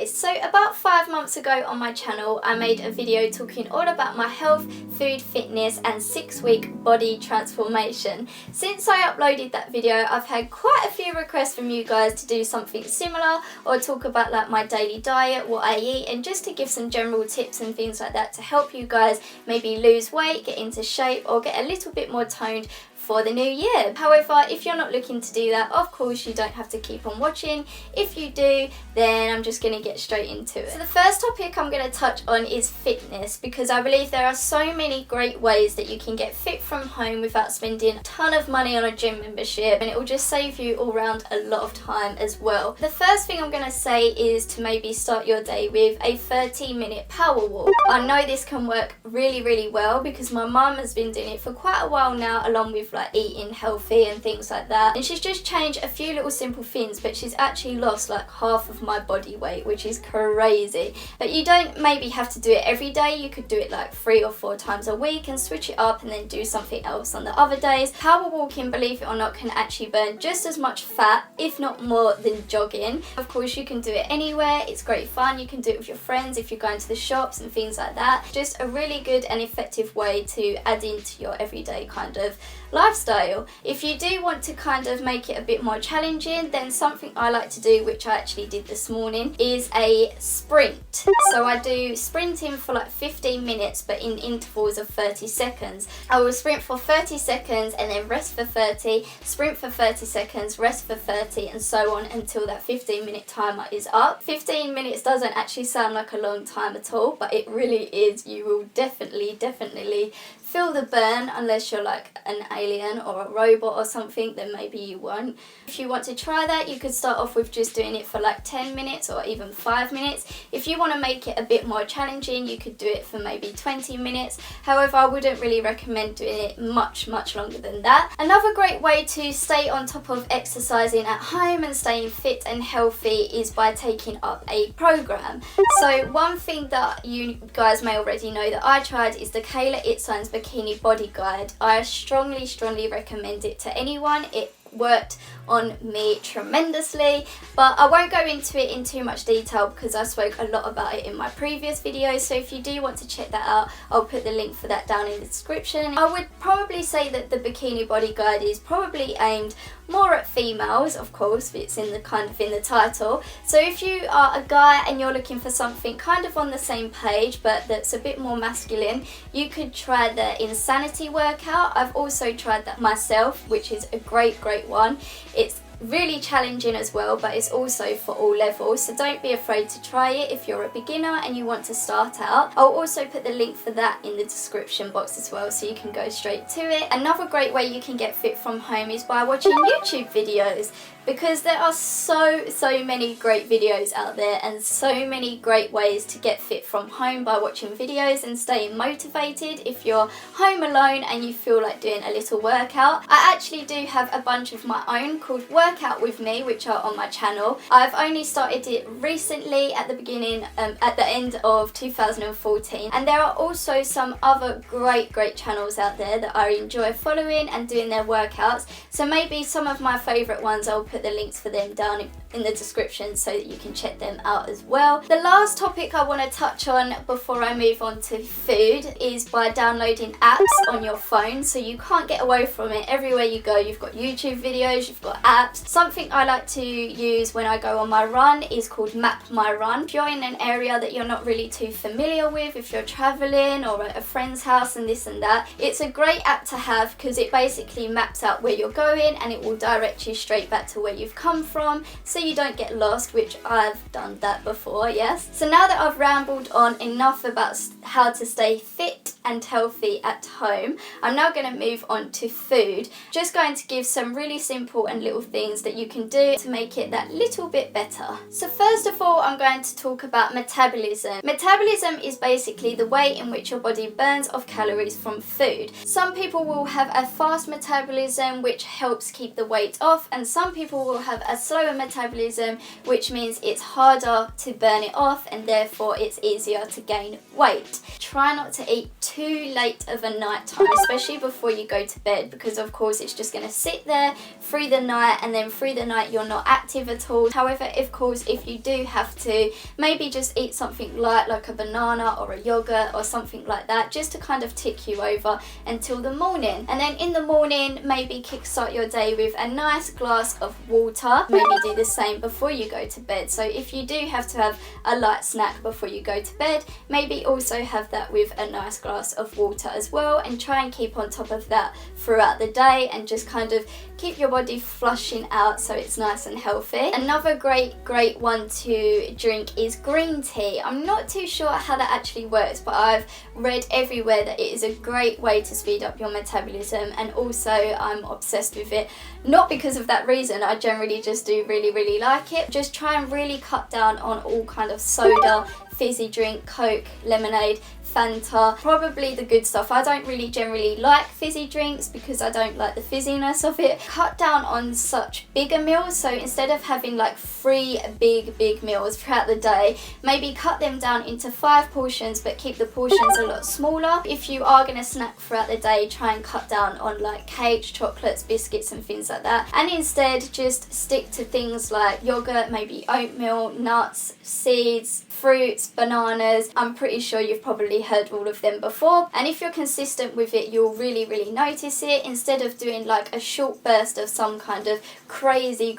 guys, so about 5 months ago on my channel I made a video talking all about my health, food, fitness and 6-week body transformation. Since I uploaded that video I've had quite a few requests from you guys to do something similar or talk about like my daily diet, what I eat, and just to give some general tips and things like that to help you guys maybe lose weight, get into shape or get a little bit more toned for the new year. However, if you're not looking to do that, of course you don't have to keep on watching. If you do, then I'm just going to get straight into it. So the first topic I'm going to touch on is fitness, because I believe there are so many great ways that you can get fit from home without spending a ton of money on a gym membership, and it will just save you all around a lot of time as well. The first thing I'm going to say is to maybe start your day with a 30-minute power walk. I know this can work really well because my mum has been doing it for quite a while now, along with like eating healthy and things like that, and she's just changed a few little simple things, but she's actually lost like half of my body weight, which is crazy. But you don't maybe have to do it every day. You could do it like 3 or 4 times a week and switch it up and then do something else on the other days. Power walking, believe it or not, can actually burn just as much fat, if not more, than jogging. Of course you can do it anywhere. It's great fun. You can do it with your friends if you're going to the shops and things like that. Just a really good and effective way to add into your everyday kind of lifestyle. If you do want to kind of make it a bit more challenging, then something I like to do, which I actually did this morning, is a sprint. So I do sprinting for like 15 minutes but in intervals of 30 seconds. I will sprint for 30 seconds and then rest for 30, sprint for 30 seconds, rest for 30, and so on until that 15-minute timer is up. 15 minutes doesn't actually sound like a long time at all, but it really is. You will definitely feel the burn, unless you're like an alien or a robot or something, then maybe you won't. If you want to try that, you could start off with just doing it for like 10 minutes or even 5 minutes. If you want to make it a bit more challenging, you could do it for maybe 20 minutes. However, I wouldn't really recommend doing it much longer than that. Another great way to stay on top of exercising at home and staying fit and healthy is by taking up a program. So one thing that you guys may already know that I tried is the Kayla Itsines Bikini Body Guide. I strongly recommend it to anyone. It worked on me tremendously, but I won't go into it in too much detail because I spoke a lot about it in my previous video. So if you do want to check that out, I'll put the link for that down in the description. I would probably say that the Bikini Body Guide is probably aimed more at females, of course, it's in the kind of in the title. So if you are a guy and you're looking for something kind of on the same page but that's a bit more masculine, you could try the Insanity workout. I've also tried that myself, which is a great one. It's really challenging as well, but it's also for all levels, so don't be afraid to try it if you're a beginner and you want to start out. I'll also put the link for that in the description box as well, so you can go straight to it. Another great way you can get fit from home is by watching YouTube videos, because there are so many great videos out there and so many great ways to get fit from home by watching videos and staying motivated if you're home alone and you feel like doing a little workout. I actually do have a bunch of my own called Workout With Me, which are on my channel. I've only started it recently at the beginning, at the end of 2014, and there are also some other great channels out there that I enjoy following and doing their workouts. So maybe some of my favourite ones, I'll put the links for them down in the description so that you can check them out as well. The last topic I want to touch on before I move on to food is by downloading apps on your phone, so you can't get away from it. Everywhere you go you've got YouTube videos, you've got apps. Something I like to use when I go on my run is called Map My Run. If you're in an area that you're not really too familiar with, if you're traveling or at a friend's house and this and that, it's a great app to have because it basically maps out where you're going and it will direct you straight back to where you've come from, so you don't get lost, which I've done that before, yes. So now that I've rambled on enough about how to stay fit and healthy at home, I'm now going to move on to food. Just going to give some really simple and little things that you can do to make it that little bit better. So first of all, I'm going to talk about metabolism. Metabolism is basically the way in which your body burns off calories from food. Some people will have a fast metabolism, which helps keep the weight off, and some people will have a slower metabolism, which means it's harder to burn it off and therefore it's easier to gain weight. Try not to eat too late of a night time, especially before you go to bed, because of course it's just going to sit there through the night, and then through the night you're not active at all. However, of course, if you do have to, maybe just eat something light like a banana or a yogurt or something like that, just to kind of tick you over until the morning. And then in the morning, maybe kickstart your day with a nice glass of water. Maybe do the same before you go to bed. So if you do have to have a light snack before you go to bed, maybe also have that with a nice glass of water as well, and try and keep on top of that throughout the day, and just kind of keep your body flushing out so it's nice and healthy. Another great one to drink is green tea. I'm not too sure how that actually works, but I've read everywhere that it is a great way to speed up your metabolism, and also I'm obsessed with it. Not because of that reason, I generally just do really like it. Just try and really cut down on all kind of soda, fizzy drink, Coke, lemonade, Fanta, probably the good stuff. I don't really generally like fizzy drinks because I don't like the fizziness of it. Cut down on such bigger meals, so instead of having like 3 big meals throughout the day, maybe cut them down into 5 portions, but keep the portions a lot smaller. If you are going to snack throughout the day, try and cut down on like cakes, chocolates, biscuits and things like that, and instead just stick to things like yogurt, maybe oatmeal, nuts, seeds, fruits, bananas. I'm pretty sure you've probably heard all of them before, and if you're consistent with it, you'll really notice it, instead of doing like a short burst of some kind of crazy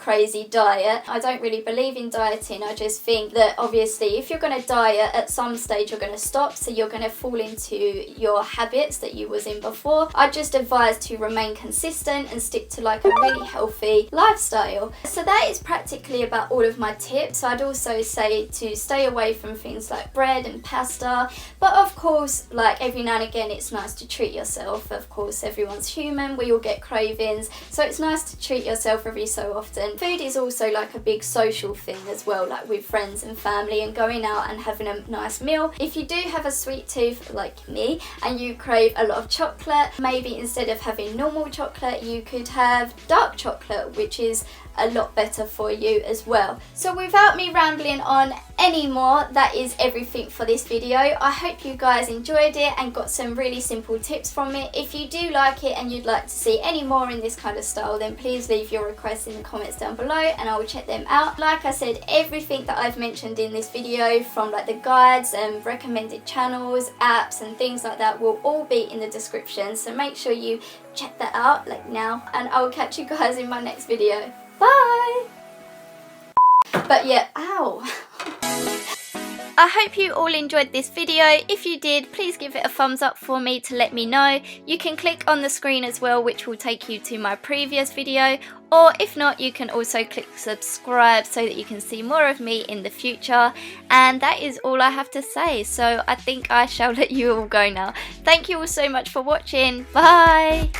diet. I don't really believe in dieting. I just think that obviously if you're going to diet, at some stage you're going to stop, so you're going to fall into your habits that you was in before. I just advise to remain consistent and stick to like a really healthy lifestyle. So that is practically about all of my tips. I'd also say to stay away from things like bread and pasta, but of course, like every now and again, it's nice to treat yourself. Of course, everyone's human, we all get cravings, so it's nice to treat yourself every so often. Food is also like a big social thing as well, like with friends and family, and going out and having a nice meal. If you do have a sweet tooth like me and you crave a lot of chocolate, maybe instead of having normal chocolate, you could have dark chocolate, which is a lot better for you as well. So without me rambling on anymore, that is everything for this video. I hope you guys enjoyed it and got some really simple tips from it. If you do like it and you'd like to see any more in this kind of style, then please leave your requests in the comments down below and I will check them out. Like I said, everything that I've mentioned in this video, from like the guides and recommended channels, apps and things like that, will all be in the description, so make sure you check that out like now, and I will catch you guys in my next video. Bye! But yeah, ow! I hope you all enjoyed this video. If you did, please give it a thumbs up for me to let me know. You can click on the screen as well, which will take you to my previous video, or if not, you can also click subscribe so that you can see more of me in the future. And that is all I have to say, so I think I shall let you all go now. Thank you all so much for watching. Bye!